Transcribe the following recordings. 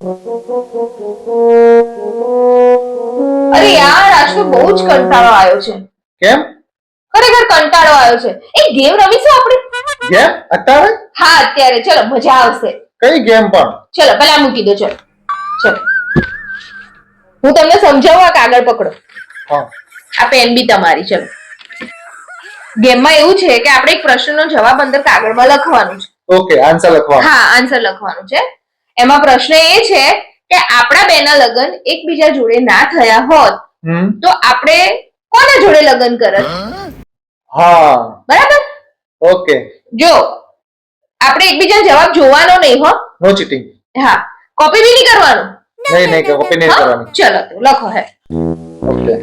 અરે યાર, આજ તો બહુ જ કંટાળો આવ્યો છે. કેમ? ખરેખર કંટાળો આવ્યો છે. એક ગેમ રમીશું આપણે? ગેમ? અત્યારે? હા, અત્યારે. ચલો, મજા આવશે. કઈ ગેમ પણ? ચલો, પેલા મૂકી દો. ચલો ચલો, હું તમને સમજાવું. આ કાગળ પકડો. હા. આ પેન બી તમારી. ચલો, ગેમમાં એવું છે કે આપણે એક પ્રશ્નનો જવાબ અંદર કાગળમાં લખવાનું છે. ઓકે, આન્સર લખવાનું. હા, આન્સર લખવાનું છે. એમાં પ્રશ્ન એ છે કે આપણા બેના લગ્ન એકબીજા જોડે ના થયા હોત તો આપણે કોના જોડે લગ્ન કરત? હા, બરાબર. ઓકે. જો આપણે એકબીજાનો જવાબ જોવાનો નહીં હો. નો ચીટિંગ. હા, કોપી બી નહીં કરવાનું. નહીં, કોપી નહીં કરવાની. ચલો તો લખો. હે ઓકે.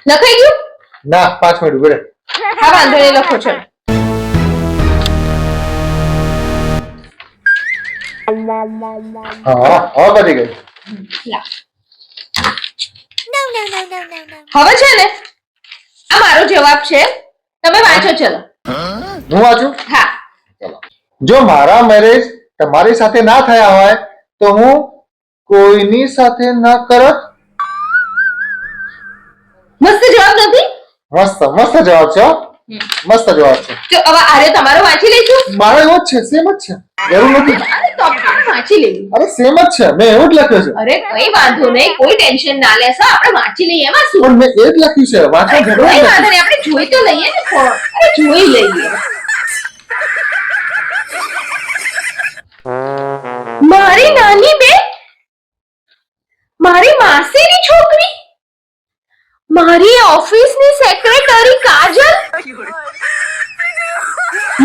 લખાઈ ગયું? ના, 5 મિનિટ ઉભી રહે. હા, વાંધો નહીં, લખો. ચલો. હા, હવે બધી ગઈ. હવે છે ને, આ મારો જવાબ છે. તમે વાંચો. ચલો, હું વાંચું? હા. ચલો. જો મારા મેરેજ તમારી સાથે ના થયા હોય તો હું કોઈની સાથે ના કરત. મસ્ત જવાબ નથી? મસ્ત જવાબ છે. મસ્ત જવાબ છે. જો હવે આરે તમારો વાંચી લઈશું. મારો એવો જ છે, સેમ જ છે. જરૂર નથી. અરે તો આપણે વાંચી લઈએ. અરે સેમ જ છે, મેં એવું જ લખ્યું છે. અરે કઈ વાંધો નહીં, કોઈ ટેન્શન ના લેશો. આપણે વાંચી લઈએ. એમાં શું? પણ મેં એ જ લખ્યું છે. વાંચવા જરૂર કઈ નથી. વાંધો નહીં, આપણે જોઈ તો લઈએ ને ફોન. અરે જોઈ લઈએ. મારી નાની બેન, મારી માસીની છોકરી, મારી ઓફિસની સેક્રેટરી કાજલ,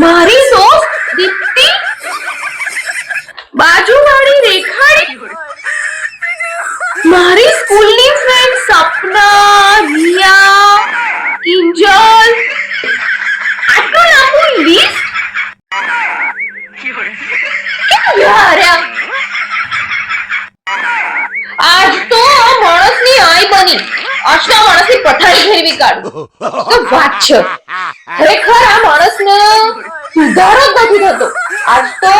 મારી દોસ્ત દીપ્તિ, બાજુવાળી રેખાડી, મારી સ્કૂલની ફ્રેન્ડ સપના, રિયા, કિંજલ. આટલું લાંબુ લિસ્ટ યાર. આજ તો આ માણસની આઈ બની. આજ તો આ માણસની પથારી ફેરવી કાઢું. તો વાત છે, ખરેખર આ માણસને સુધારો જ નથી થતો. આજ તો